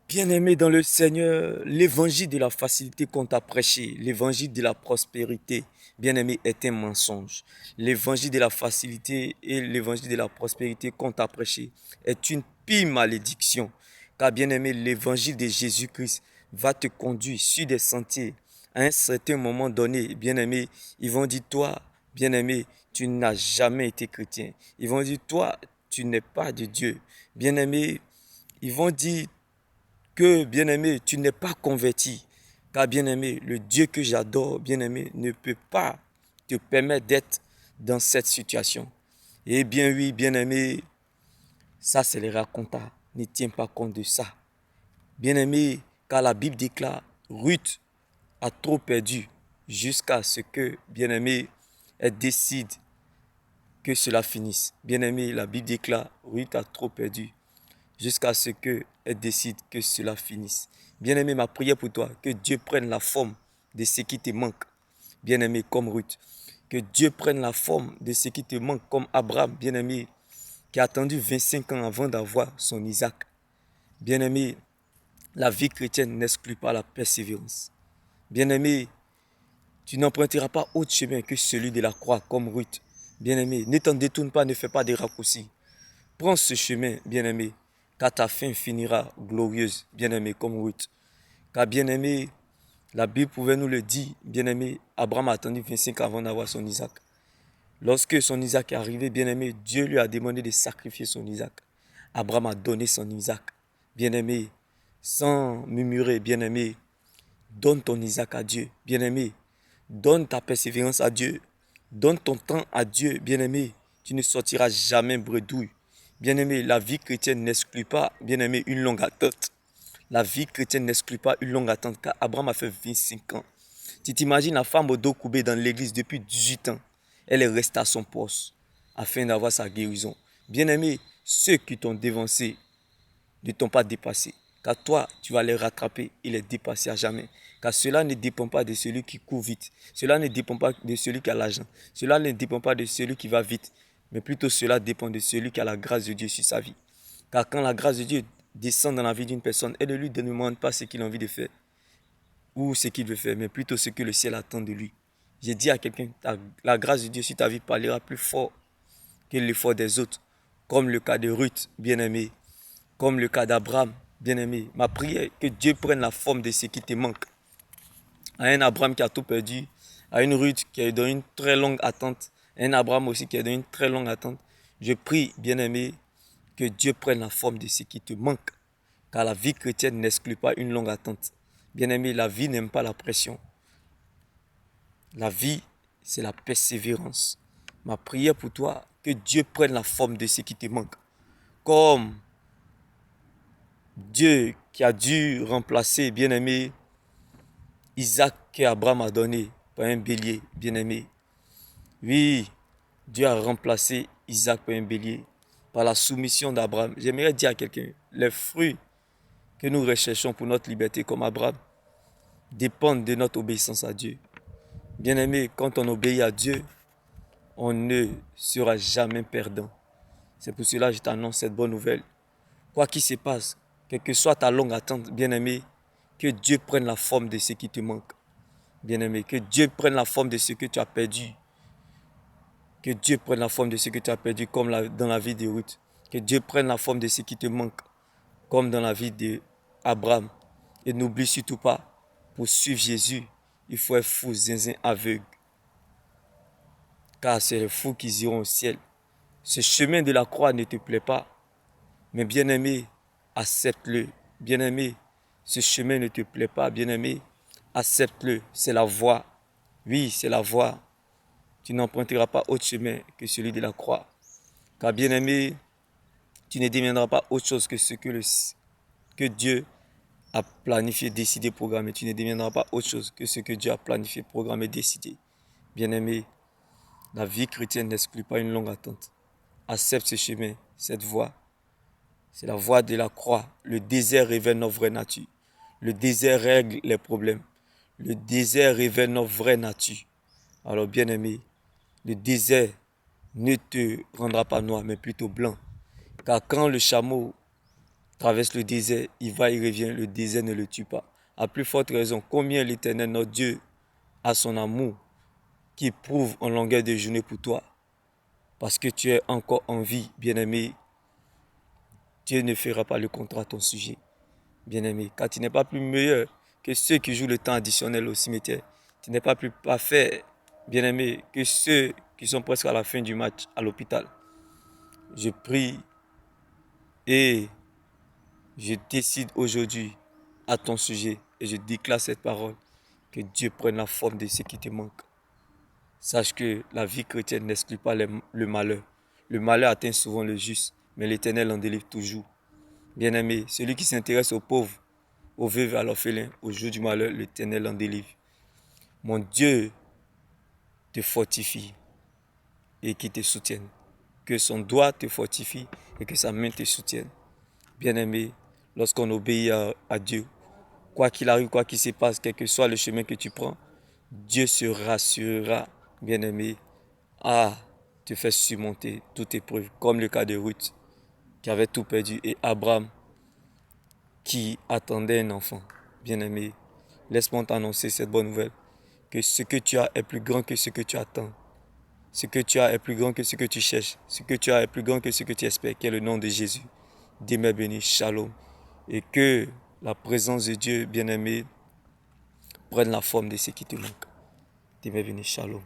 Bien-aimé dans le Seigneur, l'évangile de la facilité qu'on t'a prêché, l'évangile de la prospérité, bien-aimé, est un mensonge. L'évangile de la facilité et l'évangile de la prospérité qu'on t'a prêché est une pire malédiction. Car bien-aimé, l'évangile de Jésus-Christ va te conduire sur des sentiers. À un certain moment donné, bien-aimé, ils vont dire, toi, bien-aimé, tu n'as jamais été chrétien. Ils vont dire, toi, tu n'es pas de Dieu. Bien-aimé, ils vont dire, que, bien-aimé, tu n'es pas converti. Car, bien-aimé, le Dieu que j'adore, bien-aimé, ne peut pas te permettre d'être dans cette situation. Eh bien oui, bien-aimé, ça c'est les racontas. Ne tiens pas compte de ça. Bien-aimé, car la Bible déclare, Ruth a trop perdu jusqu'à ce que, bien-aimé, elle décide que cela finisse. Bien-aimé, la Bible déclare, Ruth a trop perdu jusqu'à ce qu'elle décide que cela finisse. Bien-aimé, ma prière pour toi, que Dieu prenne la forme de ce qui te manque. Bien-aimé, comme Ruth. Que Dieu prenne la forme de ce qui te manque, comme Abraham, bien-aimé, qui a attendu 25 ans avant d'avoir son Isaac. Bien-aimé, la vie chrétienne n'exclut pas la persévérance. Bien-aimé, tu n'emprunteras pas autre chemin que celui de la croix, comme Ruth. Bien-aimé, ne t'en détourne pas, ne fais pas des raccourcis. Prends ce chemin, bien-aimé, car ta fin finira glorieuse, bien-aimé, comme Ruth. Car, bien-aimé, la Bible pouvait nous le dire, bien-aimé, Abraham a attendu 25 ans avant d'avoir son Isaac. Lorsque son Isaac est arrivé, bien-aimé, Dieu lui a demandé de sacrifier son Isaac. Abraham a donné son Isaac. Bien-aimé, sans murmurer, bien-aimé, donne ton Isaac à Dieu. Bien-aimé, donne ta persévérance à Dieu. Donne ton temps à Dieu, bien-aimé. Tu ne sortiras jamais bredouille. Bien-aimé, la vie chrétienne n'exclut pas, bien-aimé, une longue attente. La vie chrétienne n'exclut pas une longue attente, car Abraham a fait 25 ans. Tu t'imagines la femme au dos courbé dans l'église depuis 18 ans. Elle est restée à son poste afin d'avoir sa guérison. Bien-aimé, ceux qui t'ont dévancé ne t'ont pas dépassé. Car toi, tu vas les rattraper et les dépasser à jamais. Car cela ne dépend pas de celui qui court vite. Cela ne dépend pas de celui qui a l'argent. Cela ne dépend pas de celui qui va vite. Mais plutôt cela dépend de celui qui a la grâce de Dieu sur sa vie. Car quand la grâce de Dieu descend dans la vie d'une personne, elle ne lui demande pas ce qu'il a envie de faire ou ce qu'il veut faire, mais plutôt ce que le ciel attend de lui. J'ai dit à quelqu'un, la grâce de Dieu sur ta vie parlera plus fort que l'effort des autres. Comme le cas de Ruth, bien-aimé. Comme le cas d'Abraham, bien-aimé. Ma prière est que Dieu prenne la forme de ce qui te manque. À un Abraham qui a tout perdu, à une Ruth qui est dans une très longue attente, à un Abraham aussi qui est dans une très longue attente. Je prie, bien-aimé, que Dieu prenne la forme de ce qui te manque. Car la vie chrétienne n'exclut pas une longue attente. Bien-aimé, la vie n'aime pas la pression. La vie, c'est la persévérance. Ma prière pour toi, que Dieu prenne la forme de ce qui te manque. Comme Dieu qui a dû remplacer, bien-aimé, Isaac qu'Abraham a donné par un bélier, bien-aimé. Oui, Dieu a remplacé Isaac par un bélier, par la soumission d'Abraham. J'aimerais dire à quelqu'un, les fruits que nous recherchons pour notre liberté comme Abraham dépendent de notre obéissance à Dieu. Bien-aimé, quand on obéit à Dieu, on ne sera jamais perdant. C'est pour cela que je t'annonce cette bonne nouvelle. Quoi qu'il se passe, quelle que soit ta longue attente, bien-aimé, que Dieu prenne la forme de ce qui te manque. Bien-aimé, que Dieu prenne la forme de ce que tu as perdu. Que Dieu prenne la forme de ce que tu as perdu, comme dans la vie de Ruth. Que Dieu prenne la forme de ce qui te manque, comme dans la vie d'Abraham. Et n'oublie surtout pas, pour suivre Jésus, il faut être fou, zinzin, aveugle. Car c'est les fous qui iront au ciel. Ce chemin de la croix ne te plaît pas, mais bien-aimé, accepte-le. Bien-aimé, ce chemin ne te plaît pas, bien-aimé, accepte-le. C'est la voie. Oui, c'est la voie. Tu n'emprunteras pas autre chemin que celui de la croix. Car bien-aimé, tu ne deviendras pas autre chose que ce que Dieu a planifié, décidé, programmé. Tu ne deviendras pas autre chose que ce que Dieu a planifié, programmé, décidé. Bien-aimé, la vie chrétienne n'exclut pas une longue attente. Accepte ce chemin, cette voie. C'est la voie de la croix. Le désert révèle notre vraie nature. Le désert règle les problèmes. Le désert révèle notre vraie nature. Alors bien-aimé, le désert ne te rendra pas noir, mais plutôt blanc. Car quand le chameau traverse le désert, il va, il revient, le désert ne le tue pas. À plus forte raison, combien l'Éternel, notre Dieu, a son amour qui prouve en longueur de journée pour toi. Parce que tu es encore en vie, bien-aimé, Dieu ne fera pas le contrat à ton sujet, bien-aimé. Car tu n'es pas plus meilleur que ceux qui jouent le temps additionnel au cimetière. Tu n'es pas plus parfait, bien-aimé, que ceux qui sont presque à la fin du match à l'hôpital. Je prie et je décide aujourd'hui à ton sujet et je déclare cette parole, que Dieu prenne la forme de ce qui te manque. Sache que la vie chrétienne n'exclut pas le malheur. Le malheur atteint souvent le juste, mais l'Éternel en délivre toujours. Bien-aimé, celui qui s'intéresse aux pauvres, aux veuves et à l'orphelin, au jour du malheur, l'Éternel en délivre. Mon Dieu te fortifie et qui te soutienne. Que son doigt te fortifie et que sa main te soutienne. Bien-aimé, lorsqu'on obéit à Dieu, quoi qu'il arrive, quoi qu'il se passe, quel que soit le chemin que tu prends, Dieu se rassurera, bien-aimé, à te faire surmonter toute épreuve, comme le cas de Ruth, qui avait tout perdu, et Abraham, qui attendait un enfant. Bien-aimé, laisse-moi t'annoncer cette bonne nouvelle, que ce que tu as est plus grand que ce que tu attends. Ce que tu as est plus grand que ce que tu cherches. Ce que tu as est plus grand que ce que tu espères, qui est le nom de Jésus. Demeure béni, shalom. Et que la présence de Dieu, bien-aimé, prenne la forme de ce qui te manque. Demeure béni, shalom.